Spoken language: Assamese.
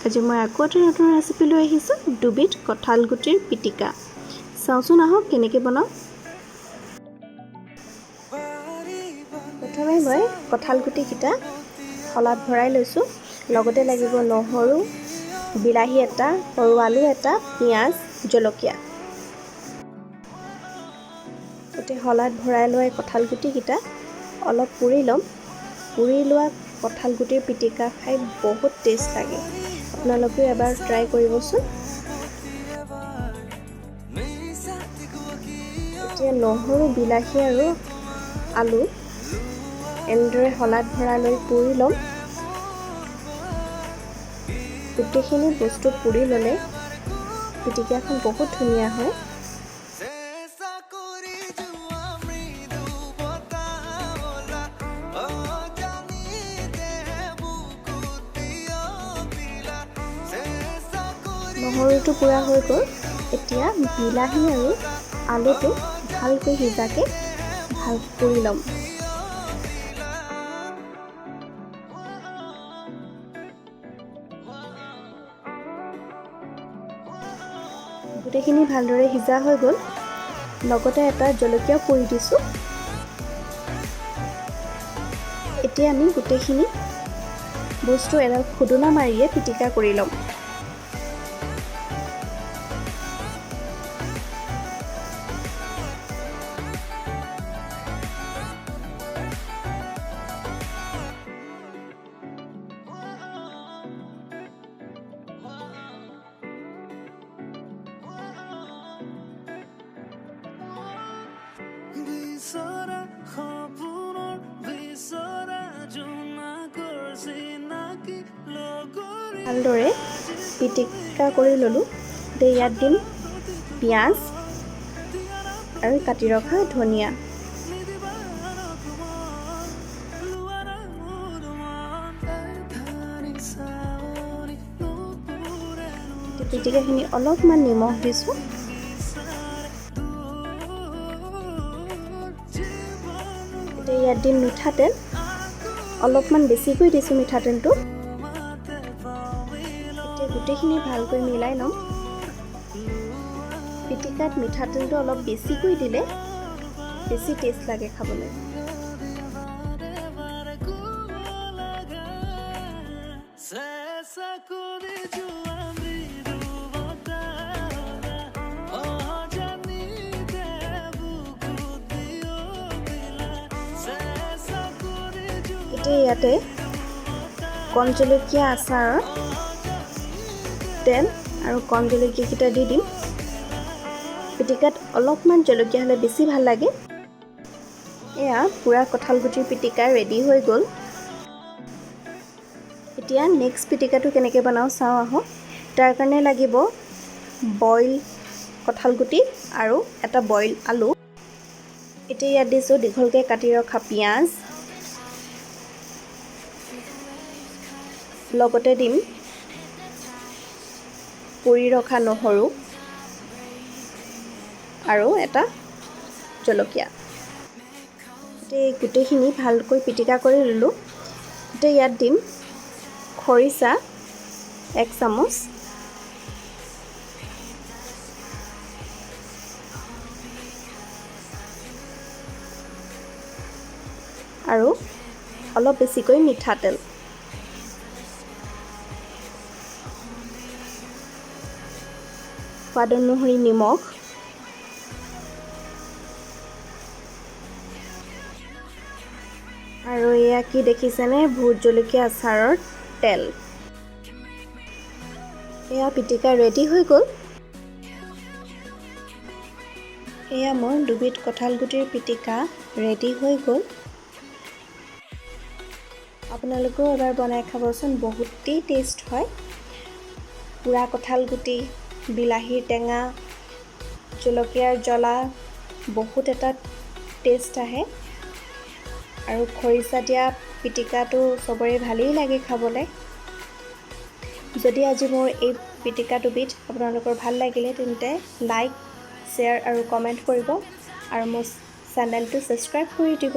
আজি মই আকৌ এটা নতুন ৰেচিপি লৈ আহিছোঁ দুবিধ কঁঠাল গুটিৰ পিটিকা চাওঁচোন আহক কেনেকৈ বনাওঁ প্ৰথমে মই কঁঠাল গুটিকেইটা শলাত ভৰাই লৈছোঁ লগতে লাগিব নহৰু বিলাহী এটা সৰু আলু এটা পিঁয়াজ জলকীয়া এতে শলাত ভৰাই লৈ কঁঠাল গুটিকেইটা অলপ পুৰি ল'ম পুৰি লোৱা কঁঠাল গুটিৰ পিটিকা খাই বহুত টেষ্ট লাগে আপোনালোকে এবাৰ ট্ৰাই কৰিবচোন এতিয়া নহৰু বিলাহী আৰু আলু এনেদৰে শলাত ভৰাই লৈ পুৰি ল'ম গোটেইখিনি বস্তু পুৰি ল'লে পিটিকাখন বহুত ধুনীয়া হয় নহৰুটো পুৰা হৈ গ'ল এতিয়া বিলাহী আৰু আলুটো ভালকৈ সিজাকে ভাল কৰি ল'ম গোটেইখিনি ভালদৰে সিজা হৈ গ'ল লগতে এটা জলকীয়া পুৰি দিছোঁ এতিয়া আমি গোটেইখিনি বস্তু এডাল খুদুনা মাৰিয়ে পিটিকা কৰি ল'ম ভালদৰে পিটিকা কৰি ল'লোঁ এতিয়া ইয়াত দিম পিঁয়াজ আৰু কাটি ৰখা ধনিয়া পিটিকাখিনি অলপমান নিমখ দিছোঁ এতিয়া ইয়াত দিম মিঠাতেল অলপমান বেছিকৈ দিছোঁ মিঠাতেলটো গোটেইখিনি ভালকৈ মিলাই ল'ম পিটিকাত মিঠাতেলটো অলপ বেছিকৈ দিলে বেছি টেষ্ট লাগে খাবলৈ এতিয়া ইয়াতে কণ জলকীয়া আচাৰৰ তেল আৰু কণ জলকীয়াকেইটা দি দিম পিটিকাত অলপমান জলকীয়া হ'লে বেছি ভাল লাগে এয়া পুৰা কঁঠাল গুটিৰ পিটিকা ৰেডি হৈ গ'ল এতিয়া নেক্সট পিটিকাটো কেনেকৈ বনাওঁ চাওঁ আহক তাৰ কাৰণে লাগিব বইল কঁঠাল গুটি আৰু এটা বইল আলু এতিয়া ইয়াত দিছোঁ দীঘলকৈ কাটি ৰখা পিঁয়াজ লগতে দিম পুৰি ৰখা নহৰু আৰু এটা জলকীয়া এতিয়া গোটেইখিনি ভালকৈ পিটিকা কৰি ল'লোঁ এতিয়া ইয়াত দিম খৰিচা 1 চামুচ আৰু অলপ বেছিকৈ মিঠাতেল সোৱাদ অনুসৰি নিমখ আৰু এয়া কি দেখিছেনে ভোট জলকীয়া আচাৰৰ তেল এয়া পিটিকা ৰেডি হৈ গ'ল এয়া মোৰ দুবিধ কঁঠাল গুটিৰ পিটিকা ৰেডি হৈ গ'ল আপোনালোকেও এবাৰ বনাই খাবচোন বহুতেই টেষ্ট হয় পুৰা কঁঠাল গুটি বিলাহীৰ টেঙা জলকীয়াৰ জ্বলা বহুত এটা টেষ্ট আহে আৰু খৰিচা দিয়া পিটিকাটো চবৰে ভালেই লাগে খাবলৈ যদি আজি মোৰ এই পিটিকা দুবিধ আপোনালোকৰ ভাল লাগিলে তেন্তে লাইক শ্বেয়াৰ আৰু কমেণ্ট কৰিব আৰু মোৰ চেনেলটো ছাবস্ক্ৰাইব কৰি দিব